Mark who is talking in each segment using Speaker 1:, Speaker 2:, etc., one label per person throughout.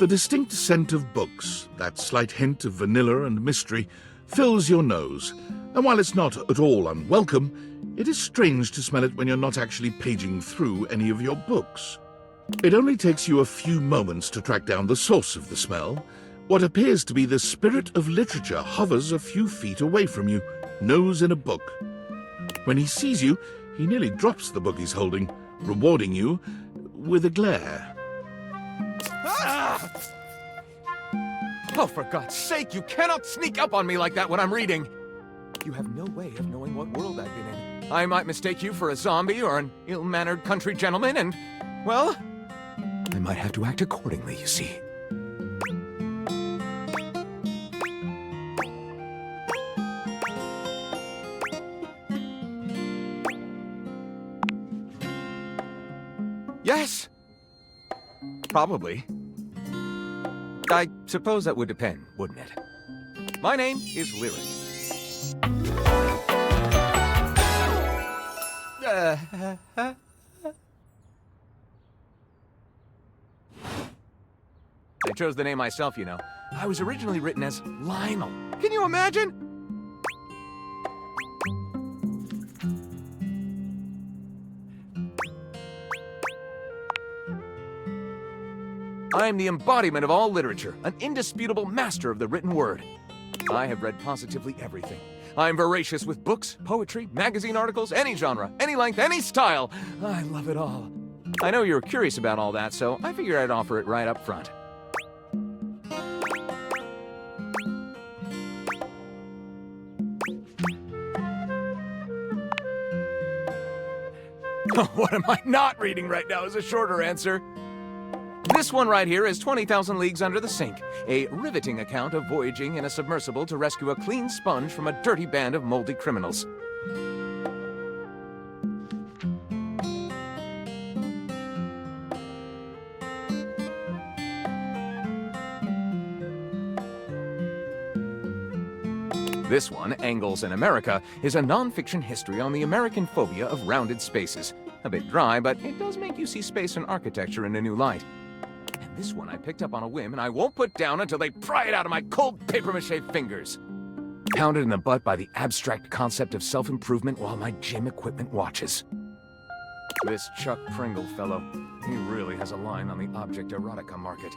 Speaker 1: The distinct scent of books, that slight hint of vanilla and mystery, fills your nose, and while it's not at all unwelcome, it is strange to smell it when you're not actually paging through any of your books. It only takes you a few moments to track down the source of the smell. What appears to be the spirit of literature hovers a few feet away from you, nose in a book. When he sees you, he nearly drops the book he's holding, rewarding you with a glare.
Speaker 2: Ah! Oh, for God's sake, you cannot sneak up on me like that when I'm reading! You have no way of knowing what world I've been in. I might mistake you for a zombie or an ill-mannered country gentleman and, well, I might have to act accordingly, you see. Yes! Probably. I suppose that would depend, wouldn't it? My name is Lyric. I chose the name myself, you know. I was originally written as Lionel. Can you imagine? I am the embodiment of all literature, an indisputable master of the written word. I have read positively everything. I am voracious with books, poetry, magazine articles, any genre, any length, any style. I love it all. I know you're curious about all that, so I figured I'd offer it right up front. What am I not reading right now is a shorter answer. This one right here is 20,000 Leagues Under the Sink, a riveting account of voyaging in a submersible to rescue a clean sponge from a dirty band of moldy criminals. This one, Angles in America, is a non-fiction history on the American phobia of rounded spaces. A bit dry, but it does make you see space and architecture in a new light. And this one I picked up on a whim, and I won't put down until they pry it out of my cold papier-mâché fingers. Pounded in the butt by the abstract concept of self-improvement while my gym equipment watches. This Chuck Pringle fellow, he really has a line on the object erotica market.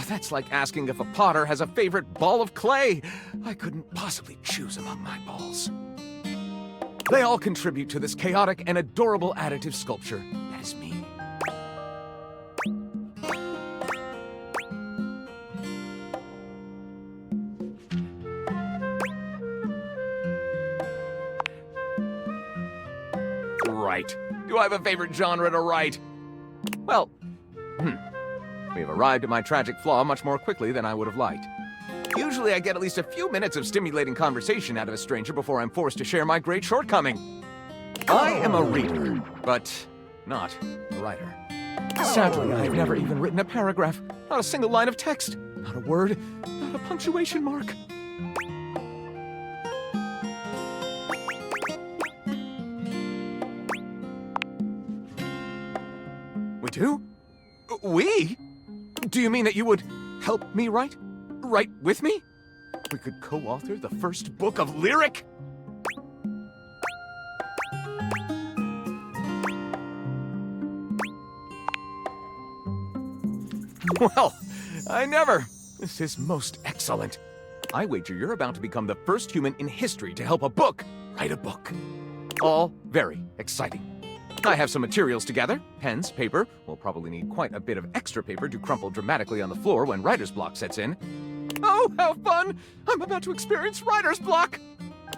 Speaker 2: That's like asking if a potter has a favorite ball of clay. I couldn't possibly choose among my balls. They all contribute to this chaotic and adorable additive sculpture. That is me. Right. Do I have a favorite genre to write? Well, we have arrived at my tragic flaw much more quickly than I would have liked. Usually I get at least a few minutes of stimulating conversation out of a stranger before I'm forced to share my great shortcoming. I am a reader, but not a writer. Sadly, I've never even written a paragraph, not a single line of text, not a word, not a punctuation mark. We do? We? Do you mean that you would help me write? Write with me? We could co-author the first book of Lyric? Well, I never. This is most excellent. I wager you're about to become the first human in history to help a book write a book. All very exciting. I have some materials to gather. Pens, paper. We'll probably need quite a bit of extra paper to crumple dramatically on the floor when writer's block sets in. Oh, how fun! I'm about to experience writer's block!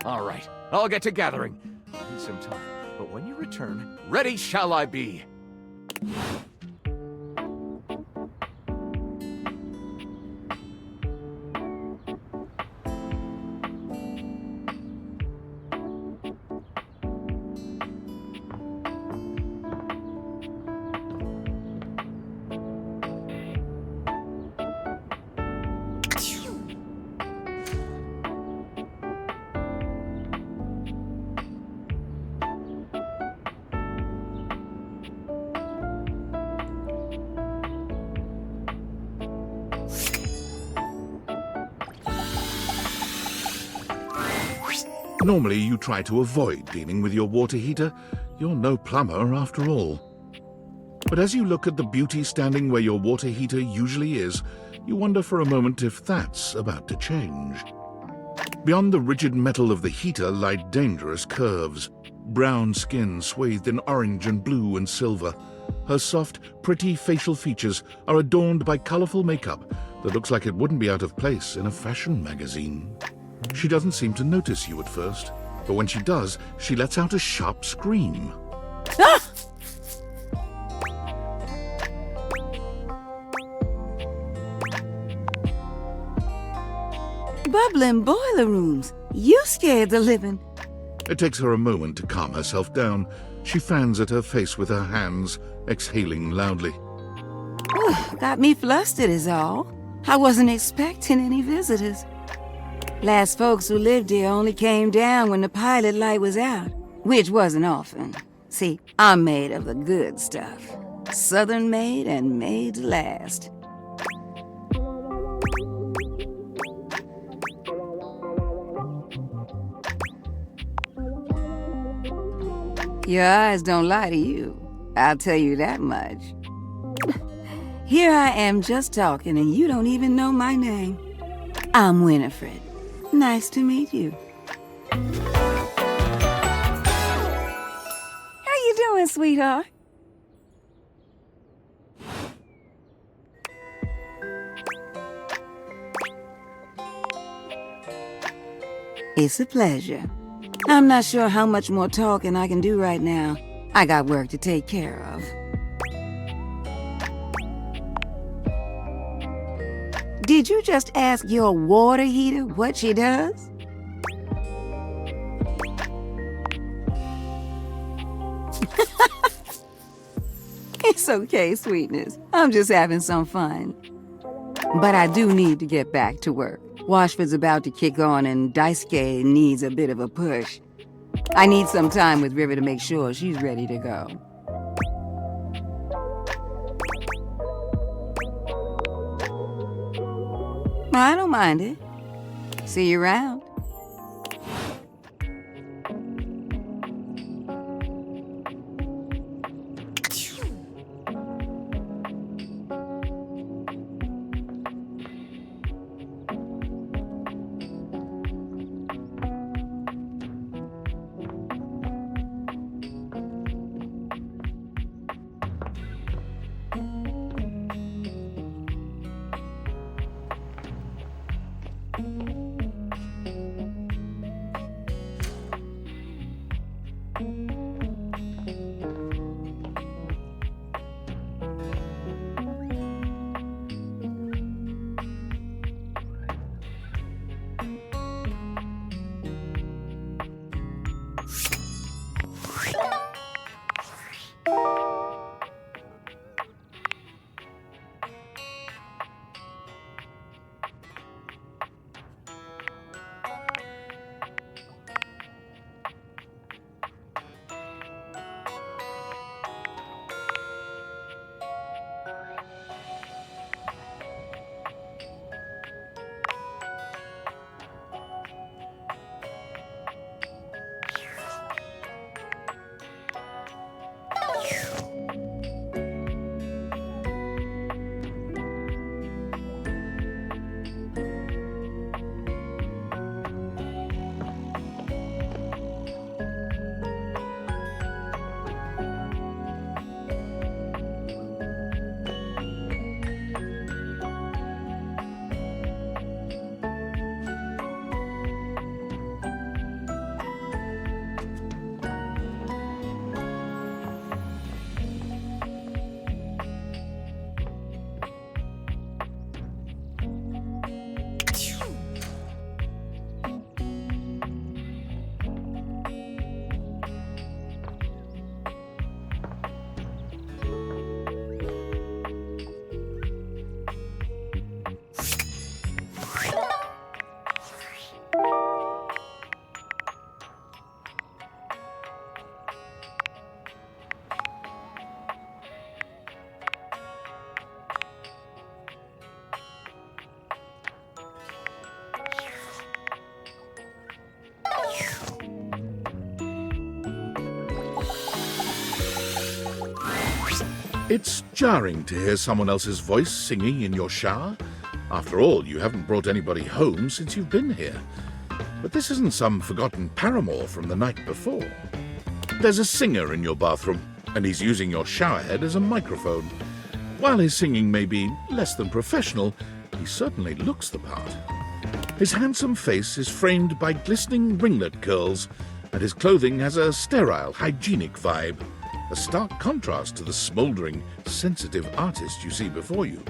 Speaker 2: All right, I'll get to gathering. I'll need some time, but when you return, ready shall I be.
Speaker 1: Normally, you try to avoid dealing with your water heater. You're no plumber after all. But as you look at the beauty standing where your water heater usually is, you wonder for a moment if that's about to change. Beyond the rigid metal of the heater lie dangerous curves. Brown skin swathed in orange and blue and silver. Her soft, pretty facial features are adorned by colorful makeup that looks like it wouldn't be out of place in a fashion magazine. She doesn't seem to notice you at first, but when she does, she lets out a sharp scream.
Speaker 3: Ah! Bubbling boiler rooms. You scared the living.
Speaker 1: It takes her a moment to calm herself down. She fans at her face with her hands, exhaling loudly.
Speaker 3: Got me flustered is all. I wasn't expecting any visitors. Last folks who lived here only came down when the pilot light was out, which wasn't often. See, I'm made of the good stuff. Southern made and made to last. Your eyes don't lie to you. I'll tell you that much. Here I am just talking and you don't even know my name. I'm Winifred. Nice to meet you. How you doing, sweetheart? It's a pleasure. I'm not sure how much more talking I can do right now. I got work to take care of. Did you just ask your water heater what she does? It's okay, sweetness. I'm just having some fun. But I do need to get back to work. Washford's about to kick on and Daisuke needs a bit of a push. I need some time with River to make sure she's ready to go. I don't mind it. See you around.
Speaker 1: It's jarring to hear someone else's voice singing in your shower. After all, you haven't brought anybody home since you've been here. But this isn't some forgotten paramour from the night before. There's a singer in your bathroom, and he's using your showerhead as a microphone. While his singing may be less than professional, he certainly looks the part. His handsome face is framed by glistening ringlet curls, and his clothing has a sterile, hygienic vibe, a stark contrast to the smouldering, sensitive artist you see before you.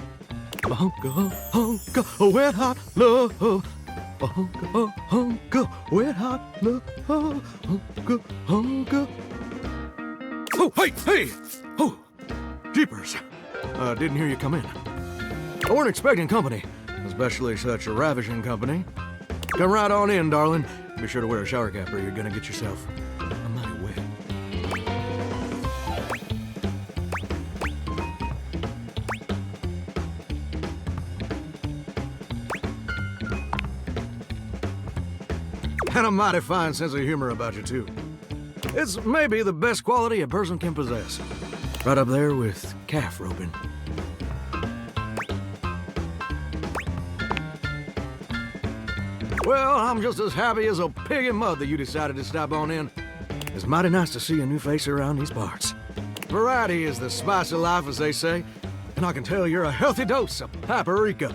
Speaker 4: Hunka, hunka, wet hot love. Hunka, hunka, wet hot love. Hunka, hunka. Oh, hey! Oh, jeepers. Didn't hear you come in. I weren't expecting company, especially such a ravishing company. Come right on in, darling. Be sure to wear a shower cap or you're gonna get yourself a mighty wet. And a mighty fine sense of humor about you, too. It's maybe the best quality a person can possess. Right up there with calf roping. Well, I'm just as happy as a pig in mud that you decided to stop on in. It's mighty nice to see a new face around these parts. Variety is the spice of life, as they say, and I can tell you're a healthy dose of paprika.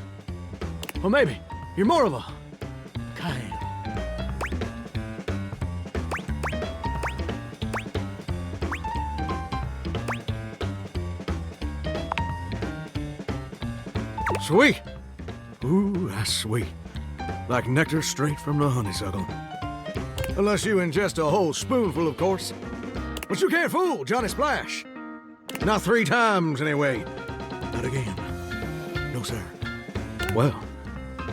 Speaker 4: Or maybe you're more of a cayenne. Sweet. Ooh, that's sweet. Like nectar straight from the honeysuckle. Unless you ingest a whole spoonful, of course. But you can't fool Johnny Splash. Not 3 times, anyway. Not again. No, sir. Well,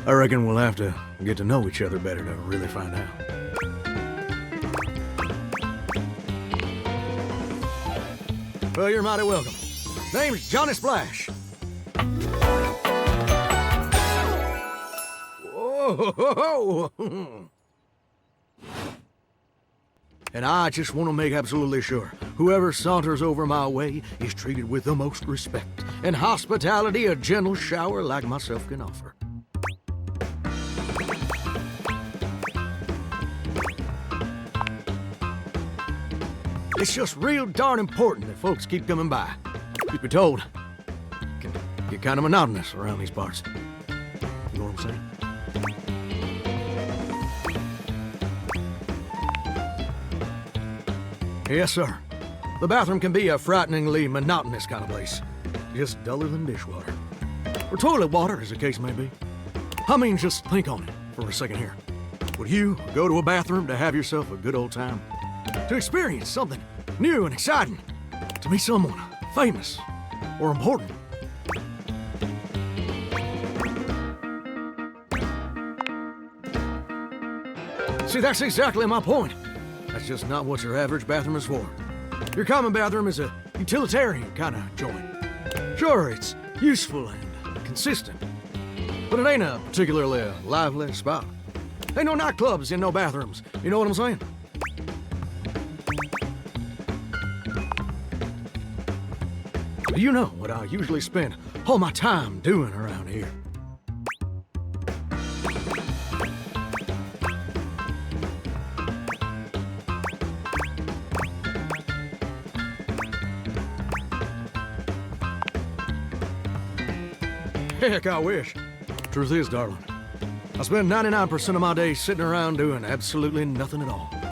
Speaker 4: I reckon we'll have to get to know each other better to really find out. Well, you're mighty welcome. Name's Johnny Splash. Whoa! And I just want to make absolutely sure whoever saunters over my way is treated with the most respect and hospitality a gentle shower like myself can offer. It's just real darn important that folks keep coming by. Truth be told, it can get kind of monotonous around these parts. You know what I'm saying? Yes, sir. The bathroom can be a frighteningly monotonous kind of place. Just duller than dishwater. Or toilet water, as the case may be. I mean, just think on it for a second here. Would you go to a bathroom to have yourself a good old time? To experience something new and exciting? To meet someone famous or important? See, that's exactly my point. That's just not what your average bathroom is for. Your common bathroom is a utilitarian kind of joint. Sure, it's useful and consistent, but it ain't a particularly lively spot. Ain't no nightclubs in no bathrooms. You know what I'm saying? Do you know what I usually spend all my time doing around here? Heck, I wish. Truth is, darling, I spend 99% of my days sitting around doing absolutely nothing at all.